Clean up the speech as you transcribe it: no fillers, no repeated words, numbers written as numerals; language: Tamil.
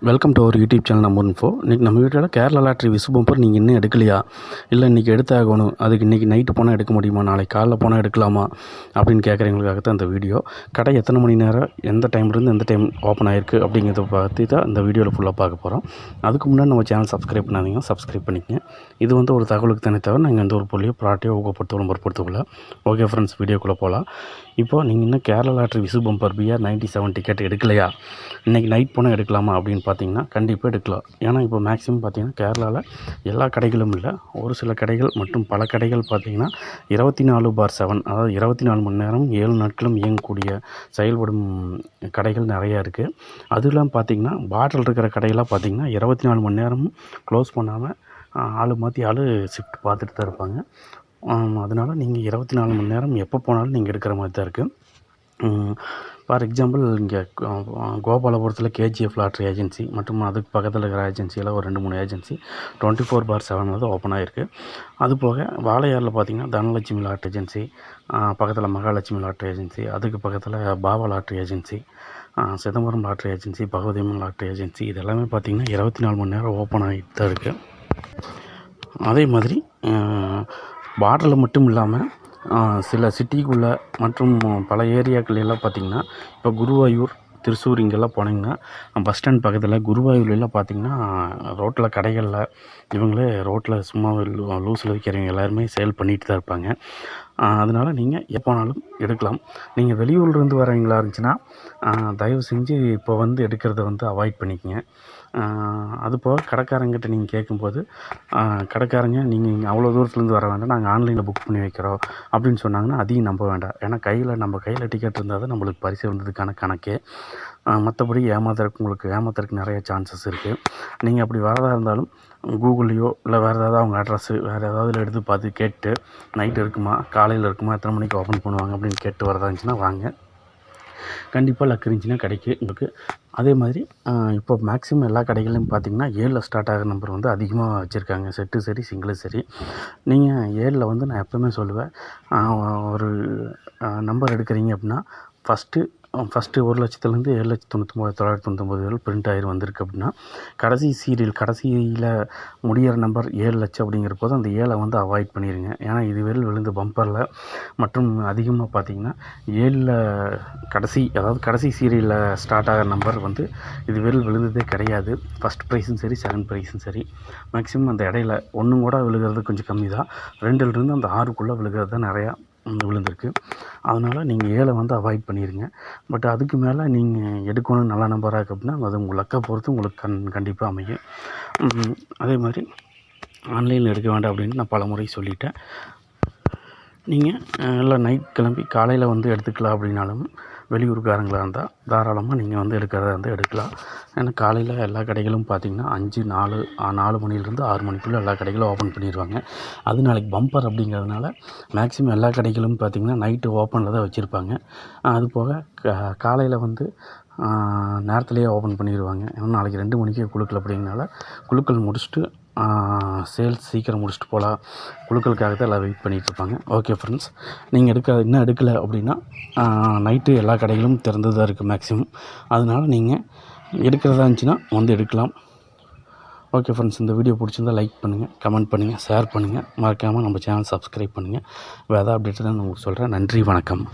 Welcome to our YouTube channel நம்ம இன்ஃபோ. இன்றைக்கி நம்ம வீட்டில் கேரளா லாட்ரி விசு பம்பர் நீங்கள் இன்னும் எடுக்கலையா, இல்லை இன்றைக்கி எடுத்தாகணும், அதுக்கு இன்றைக்கி நைட்டு போனால் எடுக்க முடியுமா, நாளைக்கு காலைல போனால் எடுக்கலாமா அப்படின்னு கேட்குறவங்களுக்காக தான் இந்த வீடியோ. கடை எத்தனை மணி நேரம், எந்த டைம்லேருந்து எந்த டைம் ஓப்பன் ஆகிருக்கு அப்படிங்கிறத பற்றி தான் இந்த வீடியோவில் ஃபுல்லாக பார்க்க போகிறோம். அதுக்கு முன்னாடி நம்ம சேனல் சப்ஸ்கிரைப் பண்ணாதீங்க, சப்ஸ்கிரைப் பண்ணிக்கங்க. இது வந்து ஒரு தகவலுக்கு தானே தவிர நாங்கள் எந்த ஒரு பொருளையோ ப்ராடக்டையோ ஊக்கப்படுத்தவோ நம்பப்படுத்தக்குள்ள. ஓகே ஃப்ரெண்ட்ஸ், வீடியோக்குள்ளே போகலாம். இப்போது நீங்கள் இன்னும் Kerala lottery Vishu bumper BR97 ticket எடுக்கலையா, இன்றைக்கி நைட் போனால் எடுக்கலாமா அப்படின்னு பார்த்தீங்கன்னா கண்டிப்பாக எடுக்கலாம். ஏன்னா இப்போ மேக்ஸிமம் பார்த்திங்கன்னா கேரளாவில் எல்லா கடைகளும் இல்லை, ஒரு சில கடைகள் மற்றும் பல கடைகள் பார்த்திங்கன்னா 24/7, அதாவது 24 மணி நேரம் 7 நாட்களும் இயங்கக்கூடிய செயல்படும் கடைகள் நிறையா இருக்குது. அதுலாம் பார்த்திங்கன்னா பாட்டில் இருக்கிற கடையெல்லாம் பார்த்திங்கன்னா 24 மணி நேரமும் க்ளோஸ் பண்ணாமல் ஆள் மாற்றி ஆள் ஷிஃப்ட் பார்த்துட்டு தான் இருப்பாங்க. அதனால் நீங்கள் 24 மணி நேரம் எப்போ போனாலும் நீங்கள் எடுக்கிற மாதிரி தான் இருக்குது. ஃபார் எக்ஸாம்பிள் இங்கே கோபாலபுரத்தில் KGF லாட்ரி ஏஜென்சி மற்றும் அதுக்கு பக்கத்தில் இருக்கிற ஏஜென்சியில் ஒரு 2-3 ஏஜென்சி 24/7 வந்து ஓப்பன் ஆகிருக்கு. அதுபோக வாழையாரில் பார்த்திங்கன்னா தனலட்சுமி லாட்ரி ஏஜென்சி, பக்கத்தில் மகாலட்சுமி லாட்ரி ஏஜென்சி, அதுக்கு பக்கத்தில் Baba lottery agency, Chidambaram lottery agency, Bhagavathiamman lottery agency, இது எல்லாமே பார்த்திங்கன்னா 24 மணி நேரம் ஓப்பன் ஆகிட்டு தான் இருக்குது. அதே மாதிரி பார்டரில் மட்டும் இல்லாமல் சில சிட்டிக்குள்ளே மற்றும் பல ஏரியாக்கள் எல்லாம் பார்த்திங்கன்னா இப்போ குருவாயூர், திருச்சூர் இங்கெல்லாம் போனீங்கன்னா பஸ் ஸ்டாண்ட் பக்கத்தில் குருவாயூர்லாம் பார்த்திங்கன்னா ரோட்டில் கடைகளில் இவங்களே ரோட்டில் சும்மா லூஸில் விற்கிறவங்க எல்லாருமே சேல் பண்ணிட்டு தான் இருப்பாங்க. அதனால் நீங்கள் எப்போனாலும் எடுக்கலாம். நீங்கள் வெளியூர்லேருந்து வரவங்களா இருந்துச்சுன்னா தயவு செஞ்சு இப்போ வந்து எடுக்கிறத வந்து அவாய்ட் பண்ணிக்கங்க. அதுபோக கடைக்காரங்கிட்ட நீங்கள் கேட்கும்போது கடைக்காரங்க நீங்கள் அவ்வளோ தூரத்துலேருந்து வர வேண்டாம், நாங்கள் ஆன்லைனில் புக் பண்ணி வைக்கிறோம் அப்படின்னு சொன்னாங்கன்னா அதையும் நம்ப வேண்டாம். ஏன்னா நம்ம கையில் டிக்கெட் இருந்தால் தான் நம்மளுக்கு பரிசு வந்ததுக்கான கணக்கே. மற்றபடி ஏமாத்துறதுக்கு நிறைய சான்சஸ் இருக்குது. நீங்கள் அப்படி வரதாக இருந்தாலும் கூகுள்லையோ இல்லை வேறு ஏதாவது அவங்க அட்ரஸ்ஸு வேறு ஏதாவது எடுத்து பார்த்து கேட்டு நைட்டு இருக்குமா காலையில் இருக்குமா எத்தனை மணிக்கு ஓப்பன் பண்ணுவாங்க அப்படின்னு கேட்டு வரதா இருந்துச்சுன்னா வாங்க, கண்டிப்பாக லக் இருந்துச்சுன்னா கிடைக்கும் உங்களுக்கு. அதே மாதிரி இப்போ மேக்ஸிமம் எல்லா கடைகளையும் பார்த்திங்கன்னா 7ல் ஸ்டார்ட் ஆகிற நம்பர் வந்து அதிகமாக வச்சுருக்காங்க. செட்டு சரி சிங்கிளும் சரி. நீங்கள் 7ல் வந்து நான் எப்போவுமே சொல்லுவேன், ஒரு நம்பர் எடுக்கிறீங்க அப்படின்னா ஃபஸ்ட்டு 1,00,000லேருந்து 7,99,999 பிரிண்ட் ஆகி வந்திருக்கு அப்படின்னா கடைசியில் முடிகிற நம்பர் 7 லட்சம் அப்படிங்கிற போது அந்த 7 வந்து அவாய்ட் பண்ணிடுங்க. ஏன்னா இதுவரை விழுந்த பம்பரில் மற்றும் அதிகமாக பார்த்திங்கன்னா 7ல் கடைசி சீரியலில் ஸ்டார்ட் ஆகிற நம்பர் வந்து இதுவரை விழுந்ததே கிடையாது. ஃபஸ்ட் ப்ரைஸும் சரி செகண்ட் ப்ரைஸும் சரி. மேக்ஸிமம் அந்த இடையில ஒன்றும் கூட விழுகிறது கொஞ்சம் கம்மி தான். 2லேருந்து அந்த 6க்குள்ளே விழுகிறது தான் நிறையா விழுந்திருக்கு. அதனால் நீங்கள் 7 வந்து அவாய்ட் பண்ணிடுங்க. பட் அதுக்கு மேலே நீங்கள் எடுக்கணும் நல்ல நம்பராக இருக்குது அப்படின்னா அது உங்கள் லக்கை பொறுத்து உங்களுக்கு கண்டிப்பாக அமையும். அதே மாதிரி ஆன்லைனில் எடுக்க வேண்டாம் அப்படின்னு நான் பல முறை சொல்லிட்டேன். நீங்கள் எல்லாம் நைட் கிளம்பி காலையில் வந்து எடுத்துக்கலாம் அப்படின்னாலும் வெளியூருக்காரங்களாக இருந்தால் தாராளமாக நீங்கள் வந்து எடுக்கிறதா இருந்தால் எடுக்கலாம். ஏன்னா காலையில் எல்லா கடைகளும் பார்த்திங்கன்னா 4 மணிலேருந்து 6 மணிக்குள்ளே எல்லா கடைகளும் ஓப்பன் பண்ணிடுவாங்க. அது நாளைக்கு பம்பர் அப்படிங்கிறதுனால மேக்ஸிமம் எல்லா கடைகளும் பார்த்திங்கன்னா நைட்டு ஓப்பனில் தான் வச்சுருப்பாங்க. அதுபோக காலையில் வந்து நேரத்துலேயே ஓப்பன் பண்ணிடுவாங்க. ஏன்னா நாளைக்கு 2 மணிக்கே குழுக்கள் அப்படிங்கிறனால குழுக்கள் முடிச்சுட்டு சேல்ஸ் சீக்கிரம் முடிச்சுட்டு போகலாம், குழுக்களுக்காக தான் எல்லாம் வெயிட் பண்ணிகிட்ருப்பாங்க. ஓகே ஃப்ரெண்ட்ஸ், நீங்கள் இன்னும் எடுக்கலை அப்படின்னா நைட்டு எல்லா கடைகளும் திறந்து தான் இருக்குது மேக்ஸிமம். அதனால் நீங்கள் எடுக்கிறதா இருந்துச்சுன்னா வந்து எடுக்கலாம். ஓகே ஃப்ரெண்ட்ஸ், இந்த வீடியோ பிடிச்சிருந்தால் லைக் பண்ணுங்கள், கமெண்ட் பண்ணுங்கள், ஷேர் பண்ணுங்கள், மறக்காமல் நம்ம சேனல் சப்ஸ்கிரைப் பண்ணுங்கள். வேறு ஏதாவது அப்டேட் தான் நான் உங்களுக்கு சொல்கிறேன். நன்றி, வணக்கம்.